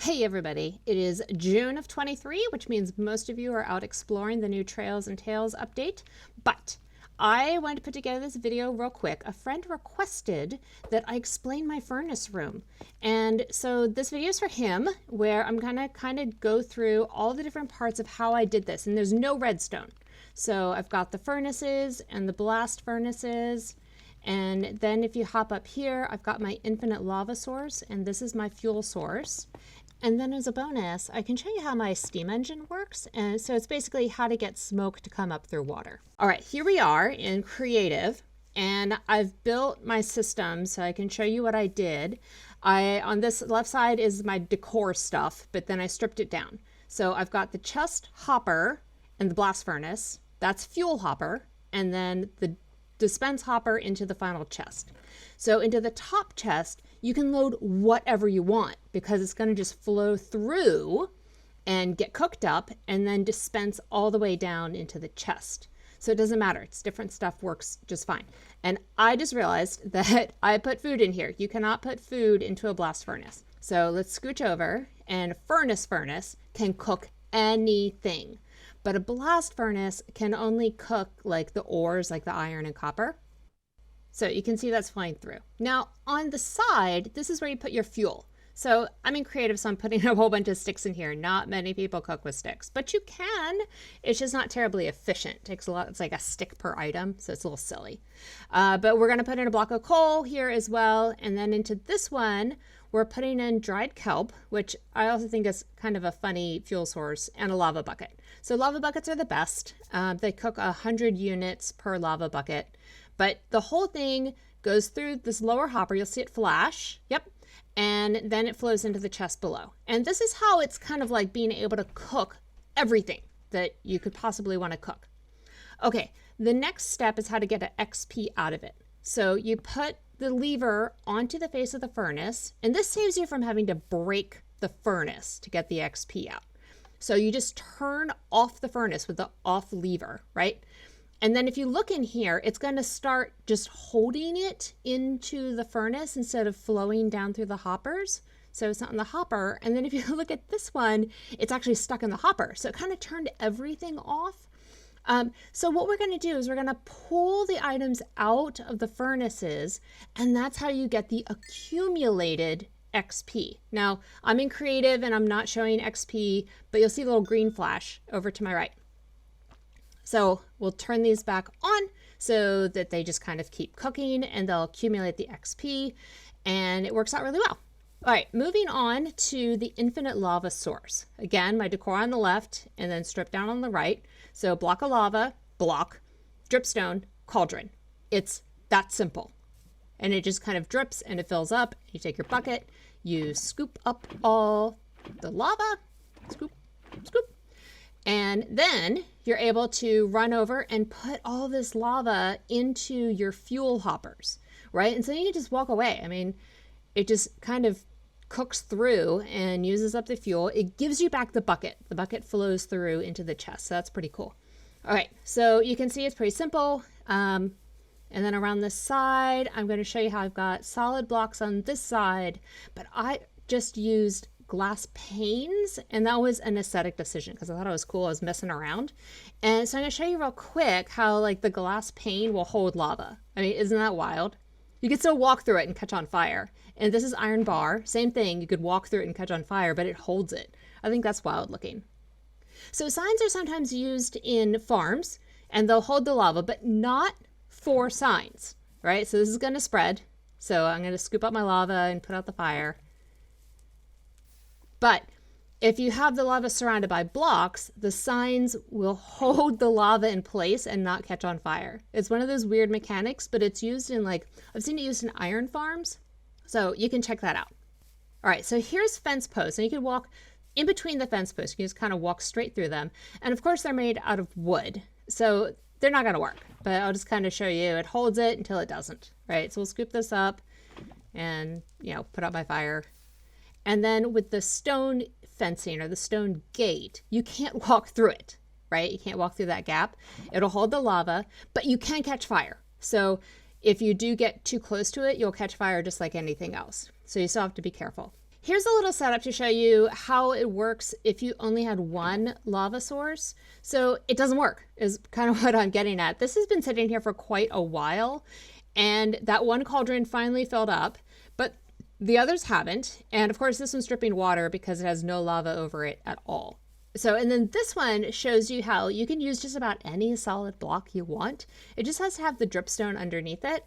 Hey everybody, it is June of 23, which means most of you are out exploring the new Trails and Tales update, but I wanted to put together this video real quick. A friend requested that I explain my furnace room, and so this video is for him, where I'm gonna kind of go through all the different parts of how I did this, and there's no redstone. So I've got the furnaces and the blast furnaces, and then if you hop up here, I've got my infinite lava source, and this is my fuel source. And then as a bonus, I can show you how my steam engine works. And so it's basically how to get smoke to come up through water. All right, here we are in creative, and I've built my system so I can show you what I did. On this left side is my decor stuff, but then I stripped it down. So I've got the chest hopper and the blast furnace. That's fuel hopper. And then the dispense hopper into the final chest. So into the top chest, you can load whatever you want because it's going to just flow through and get cooked up and then dispense all the way down into the chest. So it doesn't matter. It's different stuff, works just fine. And I just realized that I put food in here. You cannot put food into a blast furnace. So let's scooch over, and a furnace can cook anything. But a blast furnace can only cook like the ores, like the iron and copper. So you can see that's flying through. Now on the side, this is where you put your fuel. So I'm in creative, so I'm putting a whole bunch of sticks in here. Not many people cook with sticks, but you can. It's just not terribly efficient. It takes a lot. It's like a stick per item, so it's a little silly. But we're gonna put in a block of coal here as well. And then into this one, we're putting in dried kelp, which I also think is kind of a funny fuel source, and a lava bucket. So lava buckets are the best. They cook 100 units per lava bucket. But the whole thing goes through this lower hopper. You'll see it flash. Yep. And then it flows into the chest below. And this is how it's kind of like being able to cook everything that you could possibly want to cook. Okay, the next step is how to get an XP out of it. So you put the lever onto the face of the furnace, and this saves you from having to break the furnace to get the XP out. So you just turn off the furnace with the off lever, right? And then if you look in here, it's going to start just holding it into the furnace instead of flowing down through the hoppers. So it's not in the hopper. And then if you look at this one, it's actually stuck in the hopper. So it kind of turned everything off. So what we're going to do is we're going to pull the items out of the furnaces, and that's how you get the accumulated XP. Now, I'm in creative and I'm not showing XP, but you'll see a little green flash over to my right. So we'll turn these back on so that they just kind of keep cooking and they'll accumulate the XP, and it works out really well. All right, moving on to the infinite lava source. Again, my decor on the left and then strip down on the right. So block of lava, dripstone, cauldron. It's that simple. And it just kind of drips and it fills up. You take your bucket, you scoop up all the lava, scoop, scoop. And then you're able to run over and put all this lava into your fuel hoppers, right? And so you can just walk away. I mean, it just kind of cooks through and uses up the fuel. It gives you back the bucket. The bucket flows through into the chest. So that's pretty cool. All right, so you can see it's pretty simple. And then around this side, I'm going to show you how I've got solid blocks on this side, but I just used glass panes, and that was an aesthetic decision because I thought it was cool. I was messing around. And so I'm going to show you real quick how like the glass pane will hold lava. I mean, isn't that wild? You could still walk through it and catch on fire. And this is iron bar, same thing. You could walk through it and catch on fire, but it holds it. I think that's wild looking. So signs are sometimes used in farms, and they'll hold the lava, but not for signs, right? So this is going to spread. So I'm going to scoop up my lava and put out the fire. But if you have the lava surrounded by blocks, the signs will hold the lava in place and not catch on fire. It's one of those weird mechanics, but it's used in I've seen it used in iron farms. So you can check that out. All right, so here's fence posts, and you can walk in between the fence posts. You can just kind of walk straight through them. And of course, they're made out of wood, so they're not going to work. But I'll just kind of show you. It holds it until it doesn't, right? So we'll scoop this up and, put out my fire. And then with the stone fencing or the stone gate, you can't walk through it, right? You can't walk through that gap. It'll hold the lava, but you can catch fire. So if you do get too close to it, you'll catch fire just like anything else. So you still have to be careful. Here's a little setup to show you how it works if you only had one lava source. So it doesn't work is kind of what I'm getting at. This has been sitting here for quite a while, and that one cauldron finally filled up, but the others haven't. And of course this one's dripping water because it has no lava over it at all. So, and then this one shows you how you can use just about any solid block you want. It just has to have the dripstone underneath it.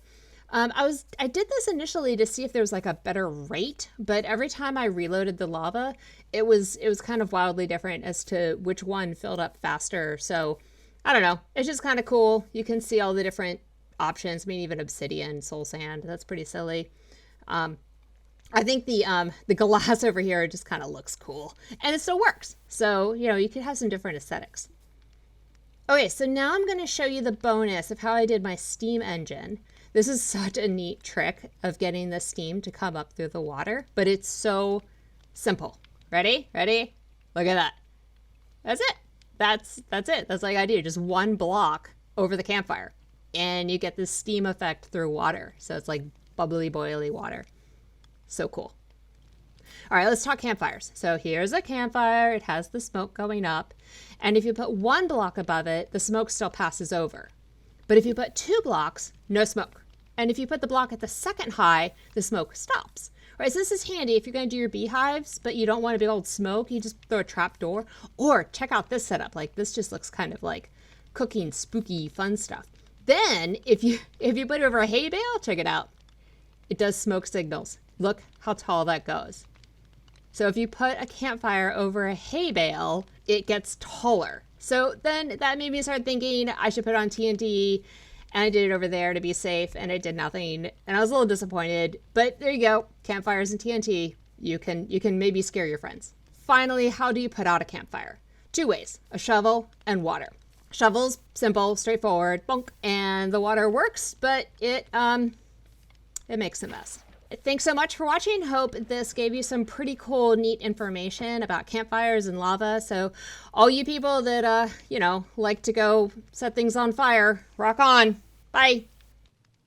I did this initially to see if there was like a better rate, but every time I reloaded the lava, it was kind of wildly different as to which one filled up faster. So I don't know. It's just kind of cool. You can see all the different options. I mean, even obsidian, soul sand. That's pretty silly. I think the glass over here just kind of looks cool, and it still works. So, you know, you could have some different aesthetics. Okay, so now I'm going to show you the bonus of how I did my steam engine. This is such a neat trick of getting the steam to come up through the water, but it's so simple. Ready? Ready? Look at that. That's it. That's it. That's like I do. Just one block over the campfire, and you get this steam effect through water. So it's like bubbly, boily water. So cool. All right, let's talk campfires. So here's a campfire. It has the smoke going up. And if you put one block above it, the smoke still passes over. But if you put 2 blocks, no smoke. And if you put the block at the second high, the smoke stops. All right, so this is handy if you're going to do your beehives, but you don't want a big old smoke. You just throw a trap door. Or check out this setup. Like, this just looks kind of like cooking spooky fun stuff. Then if you put it over a hay bale, check it out. It does smoke signals. Look how tall that goes. So if you put a campfire over a hay bale, it gets taller. So then that made me start thinking I should put on TNT, and I did it over there to be safe, and it did nothing. And I was a little disappointed, but there you go. Campfires and TNT, you can maybe scare your friends. Finally, how do you put out a campfire? 2 ways, a shovel and water. Shovel's simple, straightforward, bonk, and the water works, but it makes a mess. Thanks so much for watching. Hope this gave you some pretty cool, neat information about campfires and lava. So all you people that, like to go set things on fire, rock on. Bye.